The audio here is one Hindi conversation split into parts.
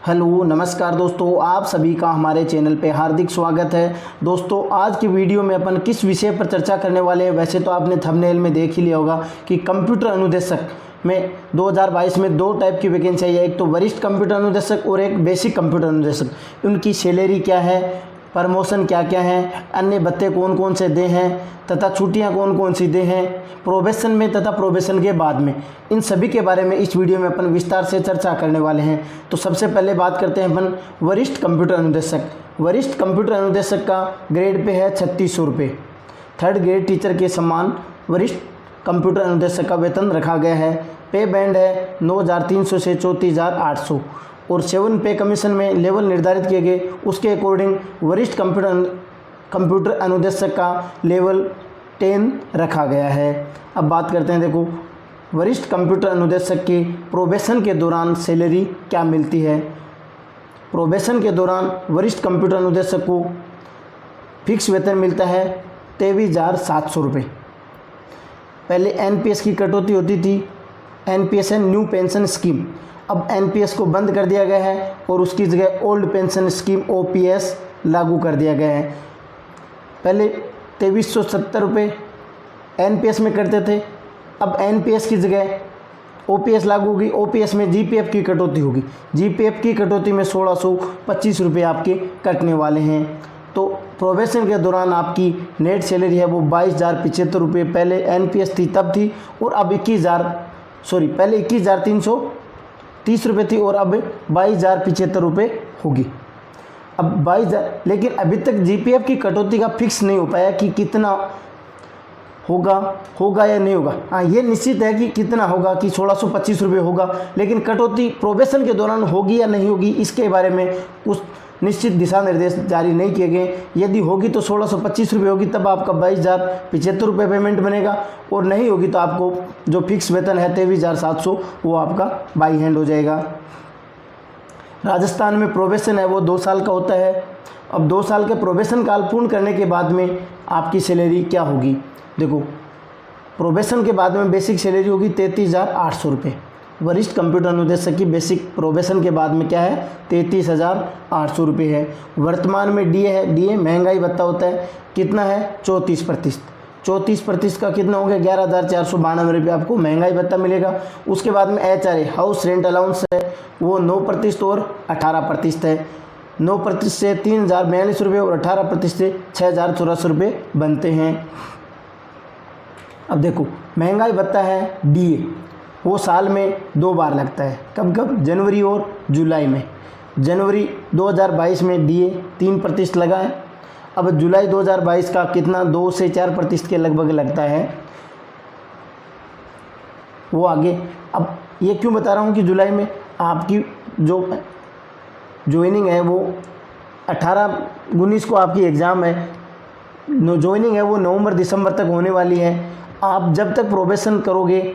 हेलो नमस्कार दोस्तों, आप सभी का हमारे चैनल पे हार्दिक स्वागत है। दोस्तों आज की वीडियो में अपन किस विषय पर चर्चा करने वाले हैं। वैसे तो आपने थंबनेल में देख ही लिया होगा कि कंप्यूटर अनुदेशक में 2022 में दो टाइप की वैकेंसी आई है। एक तो वरिष्ठ कंप्यूटर अनुदेशक और एक बेसिक कंप्यूटर अनुदेशक। उनकी सैलरी क्या है, प्रमोशन क्या क्या है, अन्य भत्ते कौन कौन से दे हैं तथा छुट्टियां कौन कौन सी दे हैं प्रोबेशन में तथा प्रोबेशन के बाद में, इन सभी के बारे में इस वीडियो में अपन विस्तार से चर्चा करने वाले हैं। तो सबसे पहले बात करते हैं अपन वरिष्ठ कंप्यूटर अनुदेशक। वरिष्ठ कंप्यूटर अनुदेशक का ग्रेड पे है 3600 रुपये। थर्ड ग्रेड टीचर के समान वरिष्ठ कंप्यूटर अनुदेशक का वेतन रखा गया है। पे बैंड है 9,300 से 34,800 और 7 पे कमीशन में लेवल निर्धारित किए गए, उसके अकॉर्डिंग वरिष्ठ कंप्यूटर अनुदेशक का लेवल 10 रखा गया है। अब बात करते हैं, देखो वरिष्ठ कंप्यूटर अनुदेशक के प्रोबेशन के दौरान सैलरी क्या मिलती है। प्रोबेशन के दौरान वरिष्ठ कंप्यूटर अनुदेशक को फिक्स वेतन मिलता है 23,700 रुपये। पहले एनपीएस की कटौती होती थी, एनपीएस है न्यू पेंशन स्कीम। अब एनपीएस को बंद कर दिया गया है और उसकी जगह ओल्ड पेंशन स्कीम ओपीएस लागू कर दिया गया है। पहले 2370 रुपये एनपीएस में करते थे, अब एनपीएस की जगह ओपीएस लागू होगी। ओपीएस में जीपीएफ की कटौती होगी। जीपीएफ की कटौती में 1625 रुपये आपके कटने वाले हैं। तो प्रोबेशन के दौरान आपकी नेट सैलरी है वो 22,075 रुपये पहले एनपीएस थी तब थी, और अब पहले 21,330 रुपये थी और अब 22,075 रुपये होगी। अब 22,000, लेकिन अभी तक जीपीएफ की कटौती का फिक्स नहीं हो पाया कि कितना होगा या नहीं होगा। हाँ, ये निश्चित है कि कितना होगा, कि 1625 रुपये होगा, लेकिन कटौती प्रोबेशन के दौरान होगी या नहीं होगी इसके बारे में उस निश्चित दिशा निर्देश जारी नहीं किए गए। यदि होगी तो 1625 रुपये होगी, तब आपका 22,075 रुपये पेमेंट बनेगा, और नहीं होगी तो आपको जो फिक्स वेतन है 23,700 वो आपका बाई हैंड हो जाएगा। राजस्थान में प्रोबेशन है वो 2 साल का होता है। अब 2 साल के प्रोबेशन काल पूर्ण करने के बाद में आपकी सैलरी क्या होगी। देखो प्रोबेशन के बाद में बेसिक सैलरी होगी 33,800 रुपये। वरिष्ठ कंप्यूटर अनुदेशक की बेसिक प्रोबेशन के बाद में क्या है 33,800 रुपये है। वर्तमान में डीए है, डीए महंगाई भत्ता होता है, कितना है 34%। 34% का कितना हो गया 11,492 रुपये आपको महंगाई भत्ता मिलेगा। उसके बाद में एचआरए हाउस रेंट अलाउंस है वो 9% और 18% है। 9% से 3,042 रुपये और 18% से 6,084 रुपये बनते हैं। अब देखो महंगाई भत्ता है डीए, वो साल में 2 बार लगता है। कब कब, जनवरी और जुलाई में। जनवरी 2022 में डीए 3% लगा है। अब जुलाई 2022 का कितना 2 से 4% के लगभग लगता है वो आगे। अब ये क्यों बता रहा हूँ कि जुलाई में आपकी जो ज्वाइनिंग है वो 18-19 को आपकी एग्ज़ाम है, ज्वाइनिंग है वो नवंबर दिसंबर तक होने वाली है। आप जब तक प्रोबेशन करोगे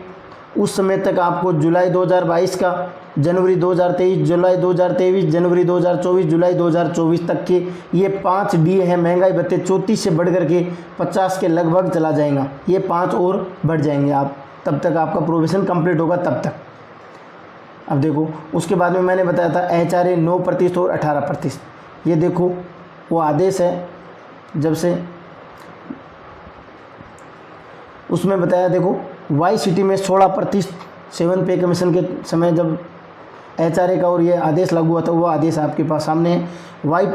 उस समय तक आपको जुलाई 2022 का, जनवरी 2023, जुलाई 2023, जनवरी 2024, जुलाई 2024 तक के ये 5 डीए हैं महंगाई भत्ते 34 से बढ़ करके 50 के लगभग चला जाएगा। ये 5 और बढ़ जाएंगे आप तब तक आपका प्रोबेशन कंप्लीट होगा तब तक। अब देखो उसके बाद में मैंने बताया था एचआरए 9% और 18%। ये देखो वो आदेश है जब से, उसमें बताया देखो वाई सिटी में 16% 7 पे कमीशन के समय जब एचआरए का और ये आदेश लागू हुआ था, वो आदेश आपके पास सामने है। वाई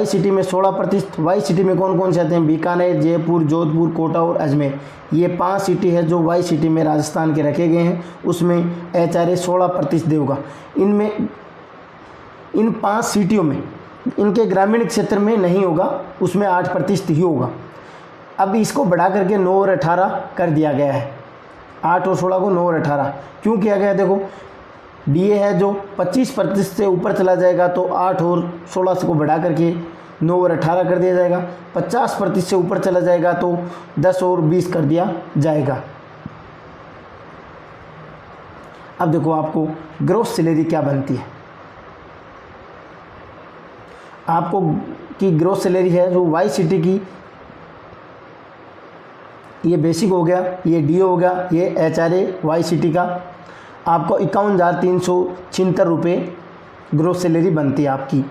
सिटी में 16%। वाई सिटी में कौन कौन से आते हैं, बीकानेर, जयपुर, जोधपुर, कोटा और अजमेर। ये 5 सिटी है जो वाई सिटी में राजस्थान के रखे गए हैं, उसमें एचआरए 16% देगा। इनमें इन 5 सिटियों में इनके ग्रामीण क्षेत्र में नहीं होगा, उसमें 8% ही होगा। अब इसको बढ़ा करके 9 और 18 कर दिया गया है। 8 और 16 को 9 और 18 क्यों किया गया, देखो डीए है जो 25% से ऊपर चला जाएगा तो 8 और 16 को बढ़ा करके 9 और 18 कर दिया जाएगा। 50% से ऊपर चला जाएगा तो 10 और 20 कर दिया जाएगा। अब देखो आपको ग्रॉस सैलरी क्या बनती है। आपको की ग्रॉस सैलरी है जो वाई सिटी की, ये बेसिक हो गया, ये डी हो गया, ये एचआरए वाई सिटी का आपको 51,376 रुपये ग्रोस सैलरी बनती है आपकी।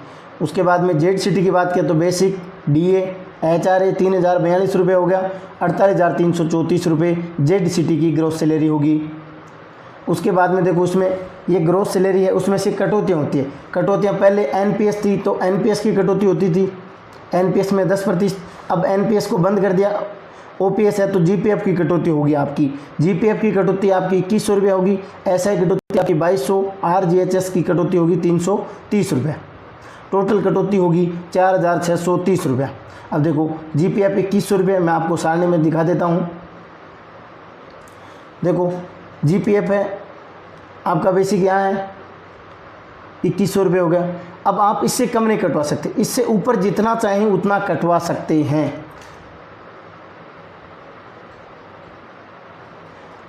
उसके बाद में जेड सिटी की बात करें तो बेसिक DA HRA 3042 रुपये हो गया, 48,334 रुपये जेड सिटी की ग्रोस सैलरी होगी। उसके बाद में देखो उसमें ये ग्रोस सैलरी है, उसमें से कटौतियाँ होती है। कटौतियाँ पहले NPS थी तो NPS की कटौती होती थी, NPS में 10%, अब NPS को बंद कर दिया। OPS है तो GPF की कटौती होगी आपकी। GPF की कटौती आपकी 2100 रुपये होगी, SI कटौती आपकी 2200, RGHS की कटौती होगी 330 रुपये, टोटल कटौती होगी 4,630 रुपये। अब देखो GPF 2100 रुपये, मैं आपको सारणी में दिखा देता हूँ। देखो GPF है आपका बेसिक यहाँ है 2100 रुपये हो गया। अब आप इससे कम नहीं कटवा सकते, इससे ऊपर जितना चाहें उतना कटवा सकते हैं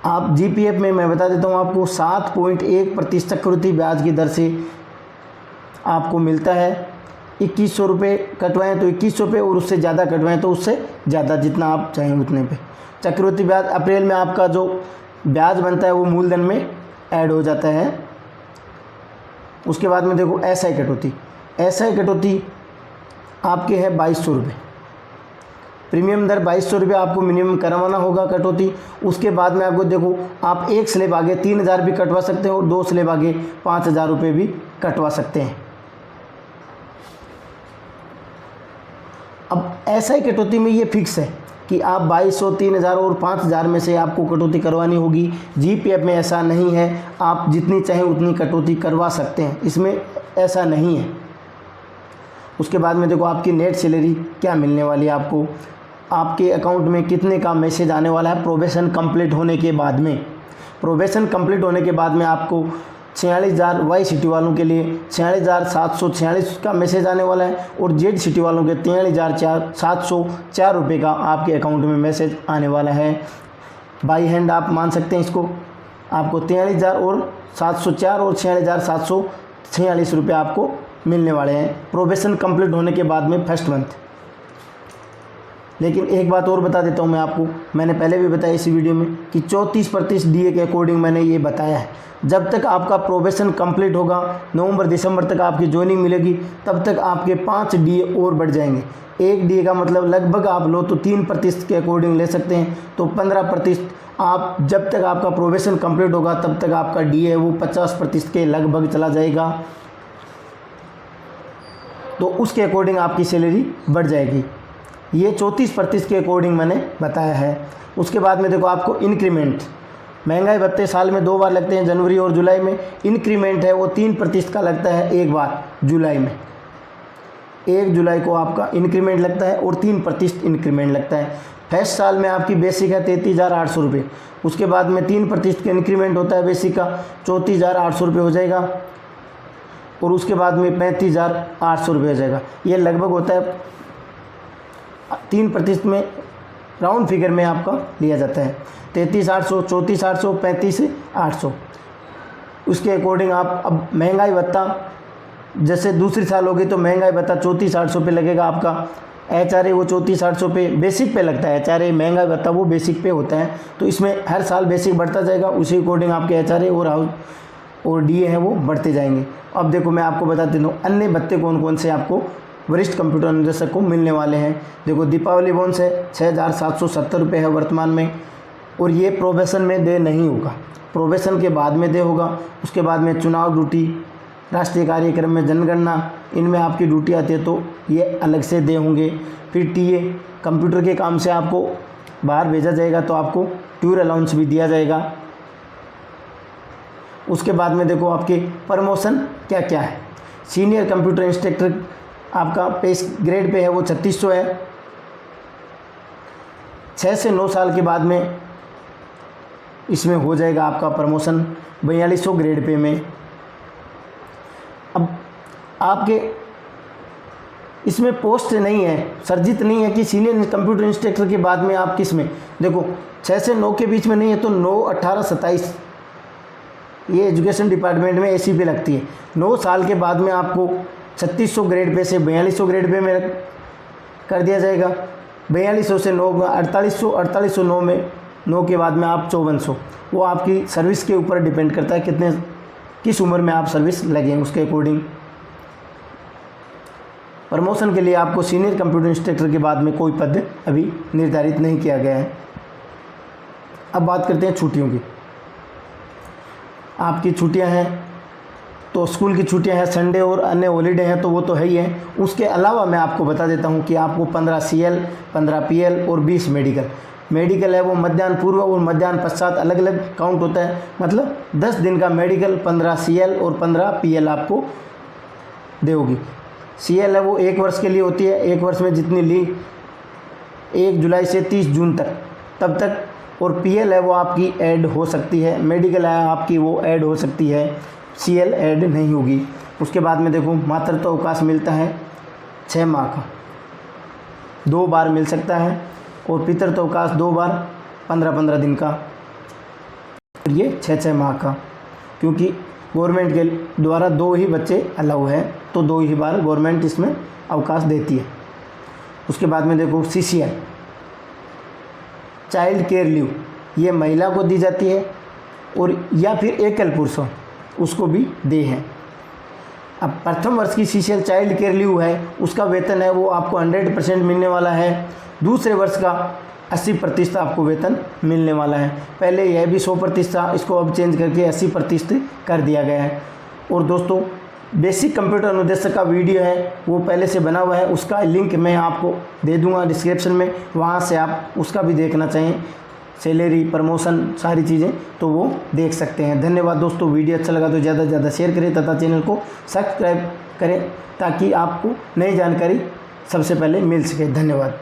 आप। GPF में मैं बता देता हूँ आपको 7.1% चक्रवृद्धि ब्याज की दर से आपको मिलता है। 2100 रुपये कटवाएँ तो 2100 रुपये, और उससे ज़्यादा कटवाएँ तो उससे ज़्यादा, जितना आप चाहें उतने पे। चक्रवृद्धि ब्याज अप्रैल में आपका जो ब्याज बनता है वो मूलधन में ऐड हो जाता है। उसके बाद में देखो SI कटौती, SI कटौती आपके है 2200 रुपये, प्रीमियम दर 2200 रुपये आपको मिनिमम करवाना होगा कटौती। उसके बाद में आपको देखो आप एक स्लेब आगे 3000 भी कटवा सकते हैं और 2 स्लेब आगे 5000 रुपये भी कटवा सकते हैं। अब SI कटौती में ये फिक्स है कि आप 2200, 3000 और 5000 में से आपको कटौती करवानी होगी। GPF में ऐसा नहीं है, आप जितनी चाहें उतनी कटौती करवा सकते हैं, इसमें ऐसा नहीं है। उसके बाद में देखो आपकी नेट सैलरी क्या मिलने वाली है आपको, आपके अकाउंट में कितने का मैसेज आने वाला है प्रोबेशन कंप्लीट होने के बाद में। प्रोबेशन कंप्लीट होने के बाद में आपको 46,000 वाई सिटी वालों के लिए 46,746 का मैसेज आने वाला है, और जेड सिटी वालों के 43,704 रुपये का आपके अकाउंट में मैसेज आने वाला है। बाई हैंड आप मान सकते हैं इसको, आपको 43,000 और 704 और 46,746 रुपये आपको मिलने वाले हैं प्रोबेशन कंप्लीट होने के बाद में फर्स्ट मंथ। लेकिन एक बात और बता देता हूँ मैं आपको, मैंने पहले भी बताया इसी वीडियो में कि 34% DA के अकॉर्डिंग मैंने ये बताया है। जब तक आपका प्रोबेशन कंप्लीट होगा, नवंबर दिसंबर तक आपकी ज्वाइनिंग मिलेगी, तब तक आपके 5 DA और बढ़ जाएंगे। 1 DA का मतलब लगभग आप लो तो 3% के अकॉर्डिंग ले सकते हैं, तो 15% आप जब तक आपका प्रोबेशन कंप्लीट होगा तब तक आपका DA है वो 50% के लगभग चला जाएगा, तो उसके अकॉर्डिंग आपकी सैलरी बढ़ जाएगी। ये 34% के अकॉर्डिंग मैंने बताया है। उसके बाद में देखो आपको इंक्रीमेंट, महंगाई भत्ते साल में 2 बार लगते हैं, जनवरी और जुलाई में। इंक्रीमेंट है वो 3% का लगता है एक बार जुलाई में, 1 जुलाई को आपका इंक्रीमेंट लगता है और 3% इंक्रीमेंट लगता है। फर्स्ट साल में आपकी बेसिक है 33,800 रुपये, उसके बाद में 3% का इंक्रीमेंट होता है बेसिक का, 34,800 रुपये हो जाएगा, और उसके बाद में 35,800 रुपये हो जाएगा। ये लगभग होता है 3% में, राउंड फिगर में आपका लिया जाता है 33,800, 34,800, 35,800। उसके अकॉर्डिंग आप अब महंगाई भत्ता जैसे दूसरी साल होगी तो महंगाई भत्ता 34,800 पे लगेगा आपका। HRA वो 34,800 पे बेसिक पे लगता है, HRA महंगाई भत्ता वो बेसिक पे होता है, तो इसमें हर साल बेसिक बढ़ता जाएगा, उसी अकॉर्डिंग आपके HRA और हाउस और DA हैं वो बढ़ते जाएंगे। अब देखो मैं आपको बता देता हूँ अन्य भत्ते कौन कौन से आपको वरिष्ठ कंप्यूटर अनुदेशक को मिलने वाले हैं। देखो दीपावली बोनस है 6,770 रुपये है वर्तमान में, और ये प्रोबेशन में दे नहीं होगा, प्रोबेशन के बाद में दे होगा। उसके बाद में चुनाव ड्यूटी, राष्ट्रीय कार्यक्रम में जनगणना, इनमें आपकी ड्यूटी आती है तो ये अलग से दे होंगे। फिर TA कंप्यूटर के काम से आपको बाहर भेजा जाएगा तो आपको टूर अलाउंस भी दिया जाएगा। उसके बाद में देखो आपके प्रमोशन क्या क्या है। सीनियर कंप्यूटर इंस्ट्रक्टर आपका पे ग्रेड पे है वो 3600 है, 6 से 9 साल के बाद में इसमें हो जाएगा आपका प्रमोशन 4200 ग्रेड पे में। अब आपके इसमें पोस्ट नहीं है, सर्जित नहीं है कि सीनियर कंप्यूटर इंस्ट्रक्टर के बाद में आप किस में, देखो 6 से 9 के बीच में नहीं है तो 9, 18, 27 ये एजुकेशन डिपार्टमेंट में AC पे लगती है। 9 साल के बाद में आपको 3600 ग्रेड पे से 4200 ग्रेड पे में कर दिया जाएगा। 4200 से 9 4800, 4809 में 9 के बाद में आप 5400, वो आपकी सर्विस के ऊपर डिपेंड करता है कितने किस उम्र में आप सर्विस लगें उसके अकॉर्डिंग प्रमोशन के लिए आपको सीनियर कंप्यूटर इंस्ट्रक्टर के बाद में कोई पद अभी निर्धारित नहीं किया गया है। अब बात करते हैं छुट्टियों की। आपकी छुट्टियां हैं तो स्कूल की छुट्टियां हैं, संडे और अन्य हॉलीडे हैं तो वो तो है ही है। उसके अलावा मैं आपको बता देता हूं कि आपको 15 CL, 15 PL और 20 मेडिकल है वो मध्याह्न पूर्व और मध्याह्न पश्चात अलग अलग काउंट होता है। मतलब 10 दिन का मेडिकल 15 CL और 15 PL आपको देगी। CL है वो 1 वर्ष के लिए होती है, 1 वर्ष में जितनी ली 1 जुलाई से 30 जून तक तब तक। और PL है वो आपकी ऐड हो सकती है, मेडिकल है आपकी वो ऐड हो सकती है, CL ऐड नहीं होगी। उसके बाद में देखो मातृत्व अवकाश मिलता है 6 माह का, 2 बार मिल सकता है। और पितृत्व अवकाश 2 बार 15-15 दिन का, ये 6-6 माह का, क्योंकि गवर्नमेंट के द्वारा 2 ही बच्चे अलाउ है तो 2 ही बार गवर्नमेंट इसमें अवकाश देती है। उसके बाद में देखो CCL चाइल्ड केयर लीव, ये महिला को दी जाती है और या फिर एकल पुरुष हो उसको भी दे हैं। अब प्रथम वर्ष की CCL चाइल्ड केयर लीव है, उसका वेतन है वो आपको 100% मिलने वाला है। दूसरे वर्ष का 80% आपको वेतन मिलने वाला है। पहले यह भी 100% था, इसको अब चेंज करके 80% कर दिया गया है। और दोस्तों बेसिक कंप्यूटर अनुदेशक का वीडियो है वो पहले से बना हुआ है, उसका लिंक मैं आपको दे दूंगा डिस्क्रिप्शन में, वहाँ से आप उसका भी देखना चाहें, सैलरी, प्रमोशन, सारी चीज़ें तो वो देख सकते हैं। धन्यवाद दोस्तों, वीडियो अच्छा लगा तो ज़्यादा से ज़्यादा शेयर करें तथा चैनल को सब्सक्राइब करें ताकि आपको नई जानकारी सबसे पहले मिल सके। धन्यवाद।